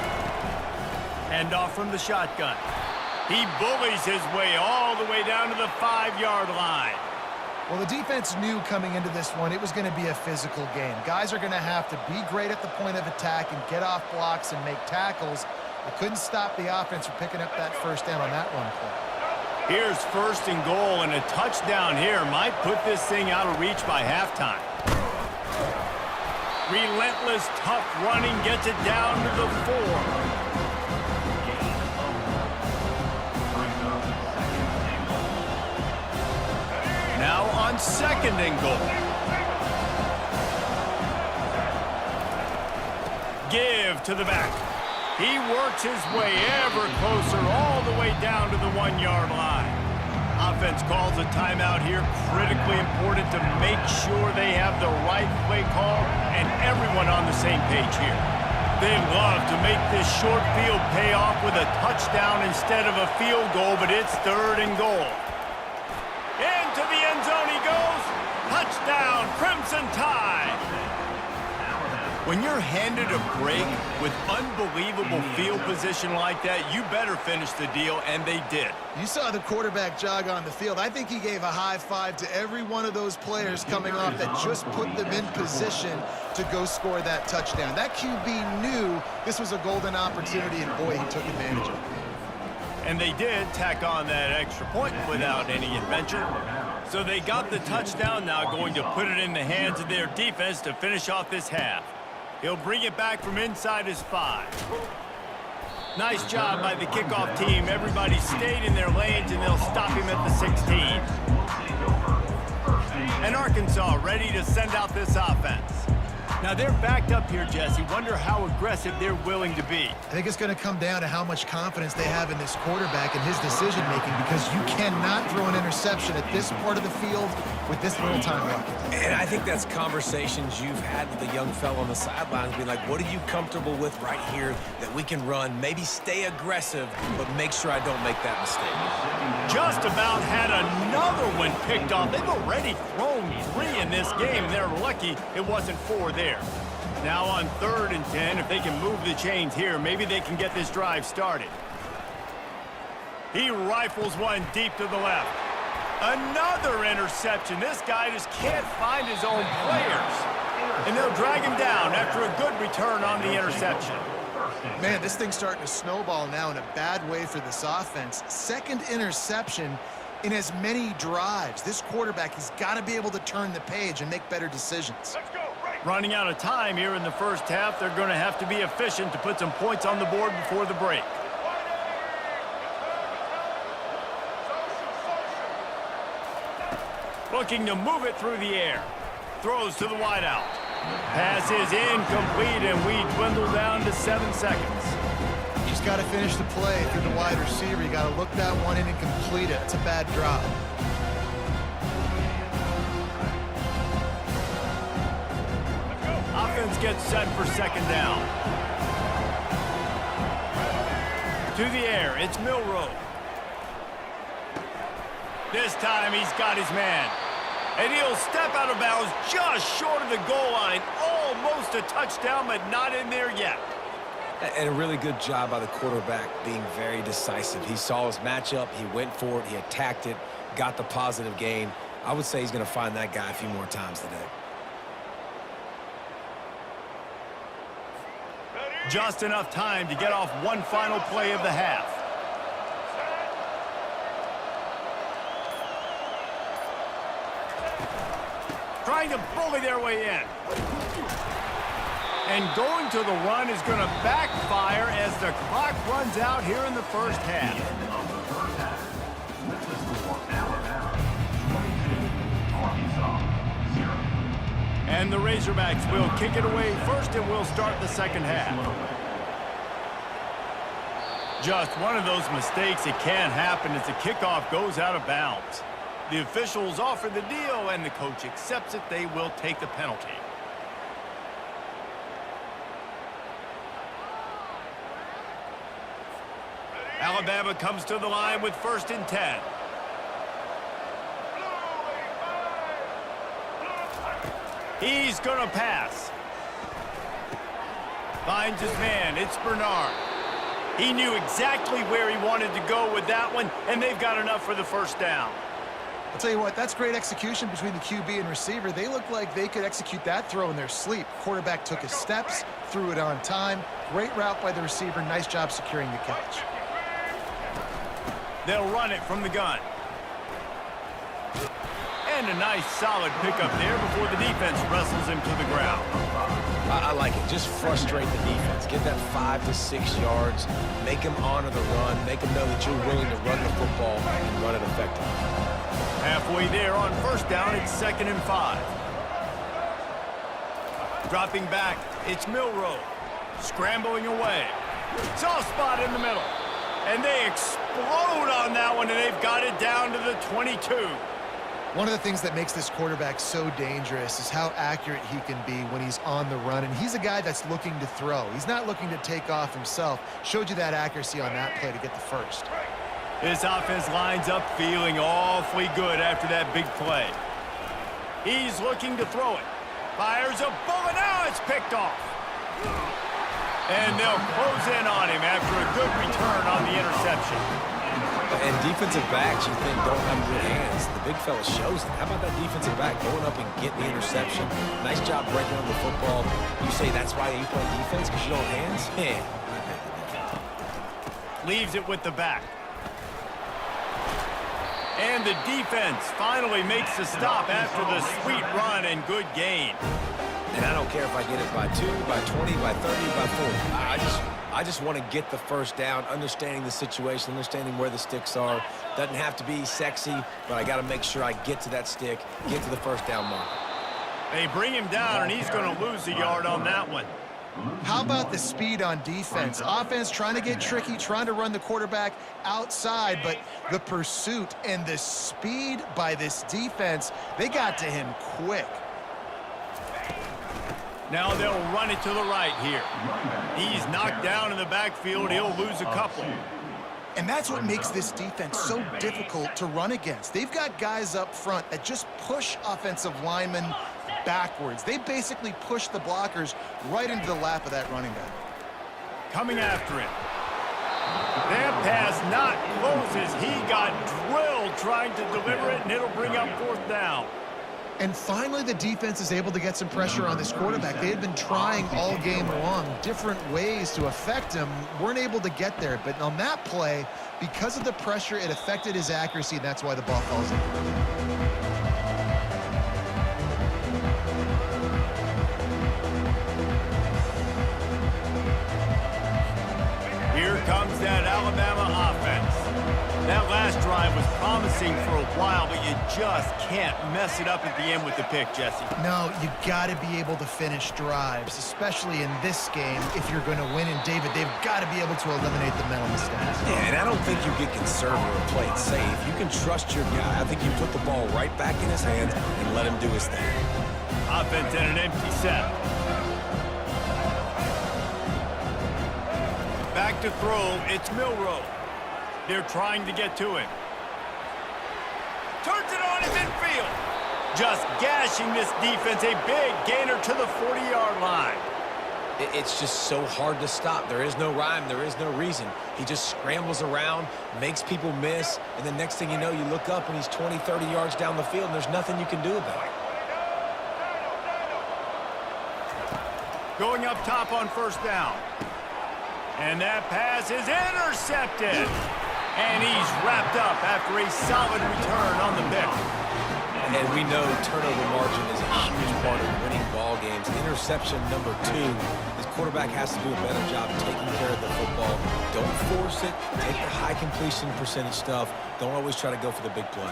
Hand off from the shotgun. He bullies his way all the way down to the 5-yard line. Well, the defense knew coming into this one it was going to be a physical game. Guys are going to have to be great at the point of attack and get off blocks and make tackles. They couldn't stop the offense from picking up that 1st down on that one play. Here's 1st and goal, and a touchdown here might put this thing out of reach by halftime. Relentless, tough running gets it down to the 4. on 2nd and goal. Give to the back. He works his way ever closer all the way down to the 1-yard line. Offense calls a timeout here. Critically important to make sure they have the right play call and everyone on the same page here. They love to make this short field pay off with a touchdown instead of a field goal, but it's 3rd and goal. Into the end zone he goes. Touchdown, Crimson Tide. When you're handed a break with unbelievable field position like that, you better finish the deal, and they did. You saw the quarterback jog on the field. I think he gave a high five to every one of those players coming off that just put them in position to go score that touchdown. That QB knew this was a golden opportunity, and boy, he took advantage of it. And they did tack on that extra point without any adventure. So they got the touchdown, now going to put it in the hands of their defense to finish off this half. He'll bring it back from inside his 5. Nice job by the kickoff team. Everybody stayed in their lanes, and they'll stop him at the 16. And Arkansas ready to send out this offense. Now they're backed up here, Jesse. Wonder how aggressive they're willing to be. I think it's going to come down to how much confidence they have in this quarterback and his decision-making, because you cannot throw an interception at this part of the field with this little time left. And I think that's conversations you've had with the young fellow on the sidelines, being like, what are you comfortable with right here that we can run? Maybe stay aggressive, but make sure I don't make that mistake. Just about had another one picked off. They've already thrown 3 in this game. They're lucky it wasn't 4 there. Now on 3rd and 10, if they can move the chains here, maybe they can get this drive started. He rifles one deep to the left. Another interception. This guy just can't find his own players. And they'll drag him down after a good return on the interception. Man, this thing's starting to snowball now in a bad way for this offense. 2nd interception in as many drives. This quarterback has got to be able to turn the page and make better decisions. Running out of time here in the first half, they're going to have to be efficient to put some points on the board before the break. Looking to move it through the air. Throws to the wideout. Pass is incomplete, and we dwindle down to 7 seconds. You just got to finish the play through the wide receiver. You got to look that one in and complete it. It's a bad drop. Offense gets set for 2nd down. To the air, it's Milroe. This time he's got his man. And he'll step out of bounds just short of the goal line. Almost a touchdown, but not in there yet. And a really good job by the quarterback being very decisive. He saw his matchup, he went for it, he attacked it, got the positive gain. I would say he's going to find that guy a few more times today. Just enough time to get off one final play of the half. Trying to bully their way in. And going to the run is going to backfire as the clock runs out here in the first half. And the Razorbacks will kick it away first, and we'll start the second half. Just one of those mistakes that can happen as the kickoff goes out of bounds. The officials offer the deal, and the coach accepts it. They will take the penalty. Alabama comes to the line with 1st and 10. He's going to pass. Finds his man. It's Bernard. He knew exactly where he wanted to go with that one, and they've got enough for the first down. I'll tell you what, that's great execution between the QB and receiver. They look like they could execute that throw in their sleep. Quarterback took his steps, threw it on time. Great route by the receiver. Nice job securing the catch. They'll run it from the gun. And a nice solid pickup there before the defense wrestles him to the ground. I like it. Just frustrate the defense. Get that 5 to 6 yards. Make them honor the run. Make them know that you're willing to run the football and run it effectively. Halfway there on first down, it's 2nd and 5. Dropping back, it's Milroe. Scrambling away. Soft spot in the middle. And they explode on that one, and they've got it down to the 22. One of the things that makes this quarterback so dangerous is how accurate he can be when he's on the run. And he's a guy that's looking to throw. He's not looking to take off himself. Showed you that accuracy on that play to get the first. This offense lines up feeling awfully good after that big play. He's looking to throw it. Fires a bullet. Now it's picked off. And they'll close in on him after a good return on the interception. And defensive backs, you think, don't have good hands. The big fella shows it. How about that defensive back going up and getting the interception? Nice job breaking on the football. You say that's why you play defense, because you don't have hands? Yeah. Leaves it with the back. And the defense finally makes the stop after the sweet run and good gain. And I don't care if I get it by 2, by 20, by 30, by 40. I just want to get the first down, understanding the situation, understanding where the sticks are. Doesn't have to be sexy, but I got to make sure I get to that stick, get to the first down mark. They bring him down, and he's going to lose a yard on that one. How about the speed on defense? Offense trying to get tricky, trying to run the quarterback outside, but the pursuit and the speed by this defense, they got to him quick. Now they'll run it to the right here. He's knocked down in the backfield. He'll lose a couple. And that's what makes this defense so difficult to run against. They've got guys up front that just push offensive linemen backwards. They basically push the blockers right into the lap of that running back. Coming after him. That pass not closes. He got drilled trying to deliver it, and it'll bring up 4th down. And finally, the defense is able to get some pressure on this quarterback. They had been trying all game long different ways to affect him. Weren't able to get there. But on that play, because of the pressure, it affected his accuracy, and that's why the ball falls in. Here comes that Alabama offense. That last drive was promising for a while, but you just can't mess it up at the end with the pick, Jesse. No, you got to be able to finish drives, especially in this game. If you're going to win, and David, they've got to be able to eliminate the mental mistakes. Yeah, and I don't think you get conservative or play it safe. You can trust your guy. I think you put the ball right back in his hands and let him do his thing. Offense in an empty set. Back to throw, it's Milroe. They're trying to get to him. Turns it on in midfield. Just gashing this defense. A big gainer to the 40-yard line. It's just so hard to stop. There is no rhyme. There is no reason. He just scrambles around, makes people miss, and the next thing you know, you look up and he's 20, 30 yards down the field, and there's nothing you can do about it. Going up top on first down. And that pass is intercepted. And he's wrapped up after a solid return on the pick. And we know turnover margin is a huge part of winning ball games. Interception number 2. This quarterback has to do a better job taking care of the football. Don't force it. Take the high completion percentage stuff. Don't always try to go for the big play.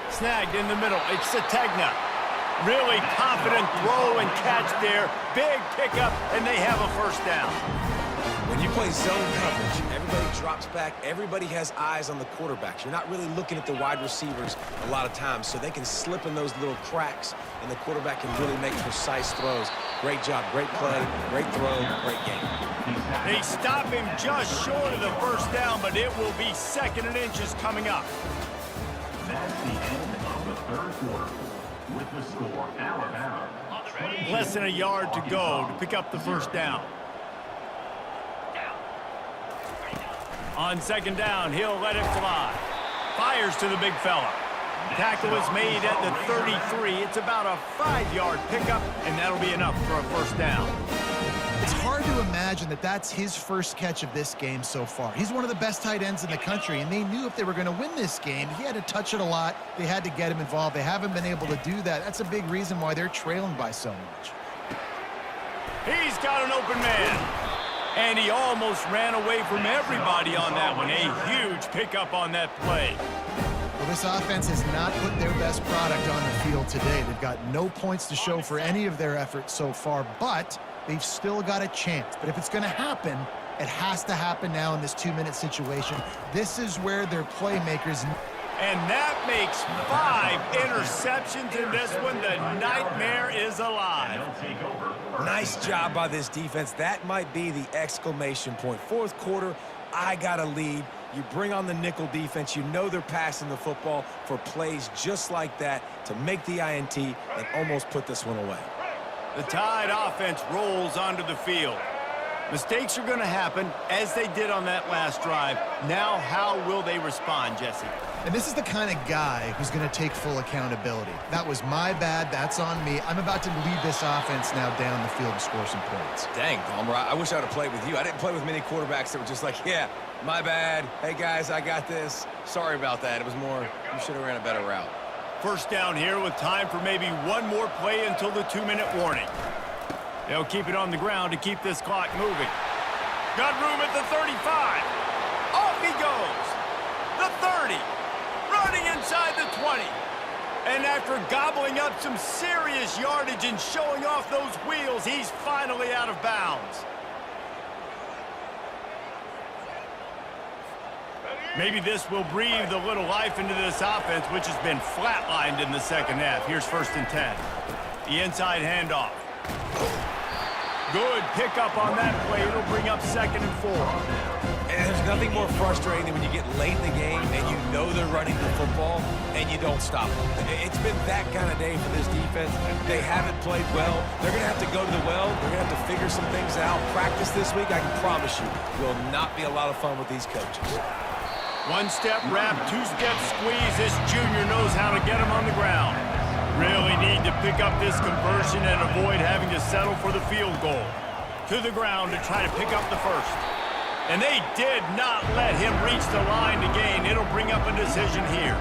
Snagged in the middle. It's Sategna. Really confident throw and catch there. Big pickup, and they have a first down. When you play zone coverage, everybody drops back. Everybody has eyes on the quarterbacks. You're not really looking at the wide receivers a lot of times, so they can slip in those little cracks, and the quarterback can really make precise throws. Great job, great play, great throw, great game. They stop him just short of the first down, but it will be 2nd and inches coming up. That's the end of the 3rd quarter. With the score, Alabama. Less than a yard to go to pick up the first down. On 2nd down, he'll let it fly. Fires to the big fella. Tackle is made at the 33. It's about a 5-yard pickup, and that'll be enough for a first down. It's hard to imagine that that's his first catch of this game so far. He's one of the best tight ends in the country, and they knew if they were going to win this game, he had to touch it a lot. They had to get him involved. They haven't been able to do that. That's a big reason why they're trailing by so much. He's got an open man. And he almost ran away from everybody on that one. A huge pickup on that play. Well, this offense has not put their best product on the field today. They've got no points to show for any of their efforts so far, but they've still got a chance. But if it's going to happen, it has to happen now in this 2-minute situation. This is where their playmakers... And that makes 5 interceptions in this one. The nightmare is alive. Nice job by this defense. That might be the exclamation point. Fourth quarter, I got a lead. You bring on the nickel defense. You know they're passing the football for plays just like that to make the INT and almost put this one away. The Tide offense rolls onto the field. Mistakes are going to happen, as they did on that last drive. Now, how will they respond, Jesse? And this is the kind of guy who's going to take full accountability. That was my bad. That's on me. I'm about to lead this offense now down the field and score some points. Dang, Palmer, I wish I would have played with you. I didn't play with many quarterbacks that were just like, yeah, my bad. Hey, guys, I got this. Sorry about that. It was more, you should have ran a better route. First down here with time for maybe one more play until the 2-minute warning. They'll keep it on the ground to keep this clock moving. Got room at the 35. Off he goes. The 30. Running inside the 20. And after gobbling up some serious yardage and showing off those wheels, he's finally out of bounds. Maybe this will breathe a little life into this offense, which has been flatlined in the second half. Here's 1st and 10. The inside handoff. Good pickup on that play. It'll bring up 2nd and 4. And there's nothing more frustrating than when you get late in the game and you know they're running the football and you don't stop them. It's been that kind of day for this defense. They haven't played well. They're going to have to go to the well. They're going to have to figure some things out. Practice this week, I can promise you, will not be a lot of fun with these coaches. 1-step wrap, 2-step squeeze. This junior knows how to get him on the ground. Really need to pick up this conversion and avoid having to settle for the field goal. To the ground to try to pick up the first. And they did not let him reach the line to gain. It'll bring up a decision here.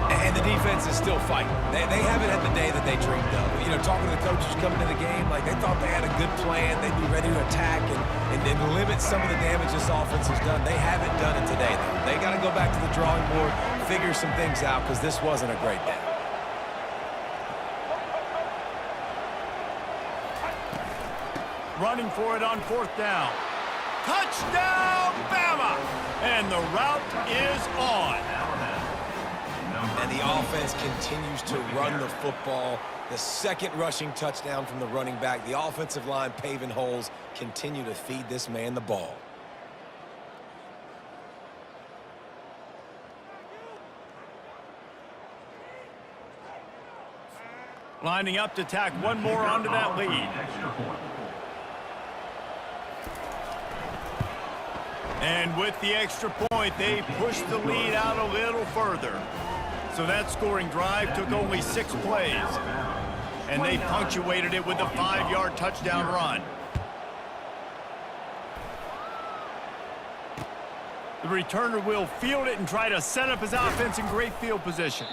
And the defense is still fighting. They haven't had the day that they dreamed of. You know, talking to the coaches coming to the game, like they thought they had a good plan. They'd be ready to attack and then limit some of the damage this offense has done. They haven't done it today, though. They got to go back to the drawing board, figure some things out, because this wasn't a great day. Running for it on 4th down. Touchdown, Bama! And the route is on. And the offense continues to run the football. The 2nd rushing touchdown from the running back. The offensive line paving holes. Continue to feed this man the ball. Lining up to tack one more onto that lead. And with the extra point, they pushed the lead out a little further. So that scoring drive took only 6 plays. And they punctuated it with a 5-yard touchdown run. The returner will field it and try to set up his offense in great field position.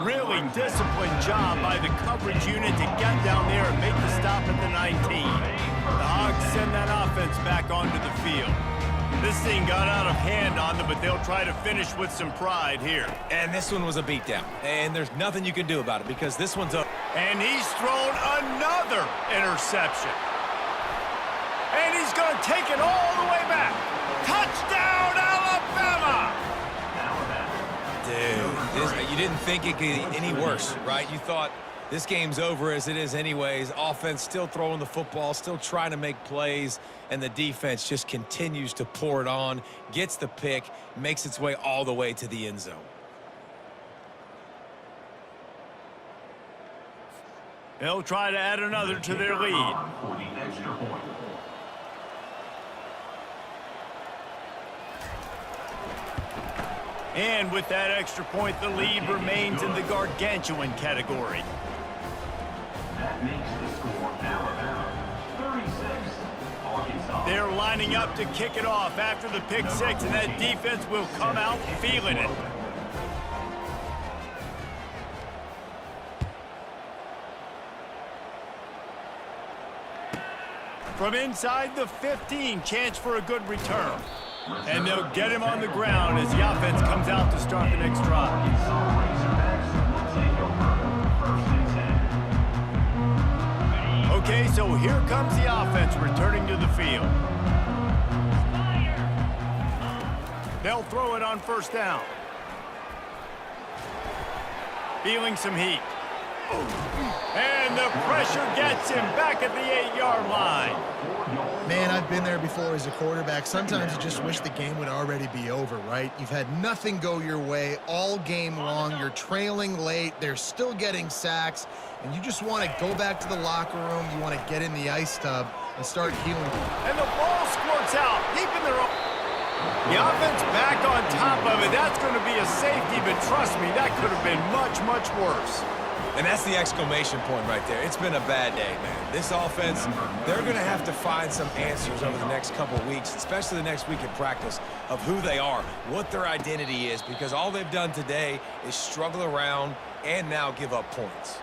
Really disciplined job by the coverage unit to get down there and make the stop at the 19. The Hogs send that offense back onto the field. This thing got out of hand on them, but they'll try to finish with some pride here. And this one was a beatdown. And there's nothing you can do about it because this one's up. And he's thrown another interception. And he's going to take it all the way back. Touchdown, Alabama! Dude, you didn't think it could get any worse, right? You thought this game's over as it is anyways. Offense still throwing the football, still trying to make plays, and the defense just continues to pour it on, gets the pick, makes its way all the way to the end zone. They'll try to add another to their lead. And with that extra point, the lead remains in the gargantuan category. That makes the score Alabama 36, Arkansas. They're lining up to kick it off after the pick 6, and that defense will come out feeling it. From inside the 15, chance for a good return. And they'll get him on the ground as the offense comes out to start the next drive. Arkansas Razorbacks will take over. 1st and 10. Okay, so here comes the offense returning to the field. They'll throw it on 1st down. Feeling some heat. And the pressure gets him back at the 8-yard line. Man, I've been there before as a quarterback. Sometimes you just wish the game would already be over, right? You've had nothing go your way all game long. You're trailing late. They're still getting sacks. And you just want to go back to the locker room. You want to get in the ice tub and start healing. And the ball squirts out deep in their own. The offense back on top of it. That's going to be a safety, but trust me, that could have been much, much worse. And that's the exclamation point right there. It's been a bad day, man. This offense, they're going to have to find some answers over the next couple of weeks, especially the next week in practice, of who they are, what their identity is, because all they've done today is struggle around and now give up points.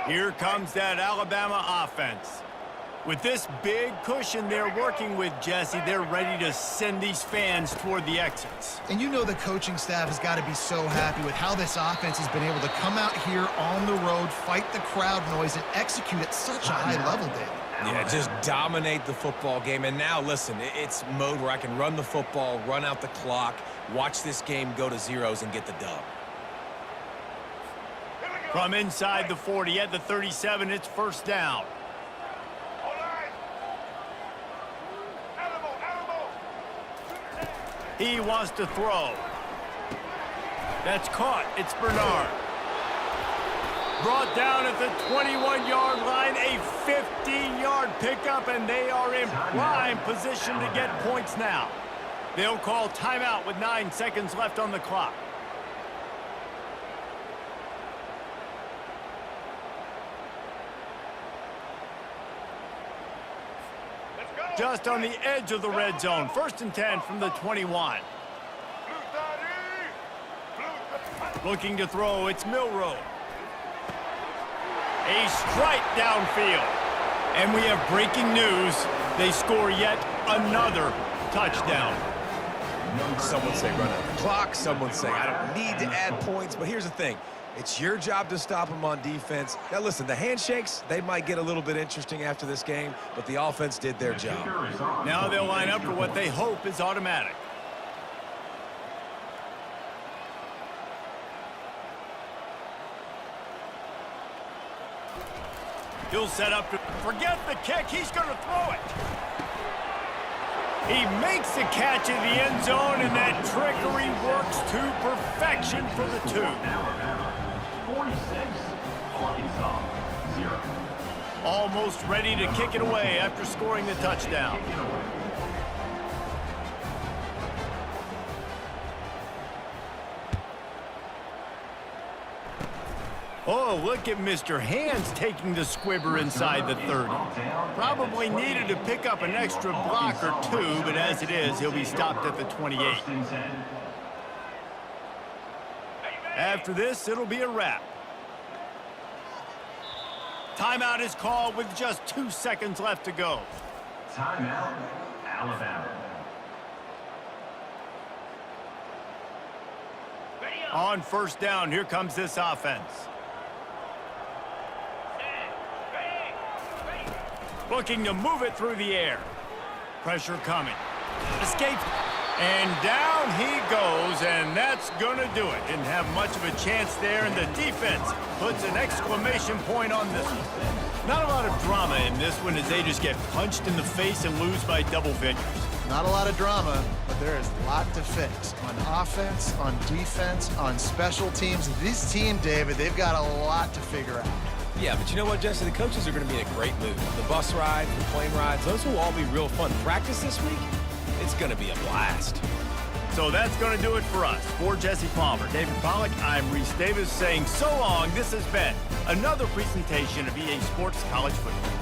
Here comes that Alabama offense. With this big cushion they're working with, Jesse, they're ready to send these fans toward the exits. And you know the coaching staff has got to be so happy with how this offense has been able to come out here on the road, fight the crowd noise, and execute at such a high level, David. Yeah, just dominate the football game. And now, listen, it's mode where I can run the football, run out the clock, watch this game go to zeros and get the dub. From inside the 40 at the 37, it's 1st down. He wants to throw. That's caught. It's Bernard. Brought down at the 21-yard line, a 15-yard pickup, and they are in prime position to get points now. They'll call timeout with 9 seconds left on the clock. Just on the edge of the red zone. 1st and 10 from the 21. Looking to throw, it's Milroe. A strike downfield. And we have breaking news. They score yet another touchdown. Some would say run out the clock. Some would say I don't need to add points. But here's the thing. It's your job to stop them on defense. Now, listen, the handshakes, they might get a little bit interesting after this game, but the offense did their job. Now they'll line up for what they hope is automatic. He'll set up to forget the kick. He's going to throw it. He makes the catch in the end zone, and that trickery works to perfection for the 2. 46, Arkansas, 0. Almost ready to kick it away after scoring the touchdown. Oh, look at Mr. Hands taking the squibber inside the 30. Probably needed to pick up an extra block or 2, but as it is, he'll be stopped at the 28. After this, it'll be a wrap. Timeout is called with just 2 seconds left to go. Timeout, Alabama. On 1st down, here comes this offense. Looking to move it through the air. Pressure coming. Escapes. And down he goes, and that's going to do it. Didn't have much of a chance there, and the defense puts an exclamation point on this one. Not a lot of drama in this one as they just get punched in the face and lose by double figures. Not a lot of drama, but there is a lot to fix on offense, on defense, on special teams. This team, David, they've got a lot to figure out. Yeah, but you know what, Jesse? The coaches are going to be in a great mood. The bus ride, the plane rides, those will all be real fun. Practice this week, it's going to be a blast. So that's going to do it for us. For Jesse Palmer, David Pollack, I'm Reese Davis saying so long. This has been another presentation of EA Sports College Football.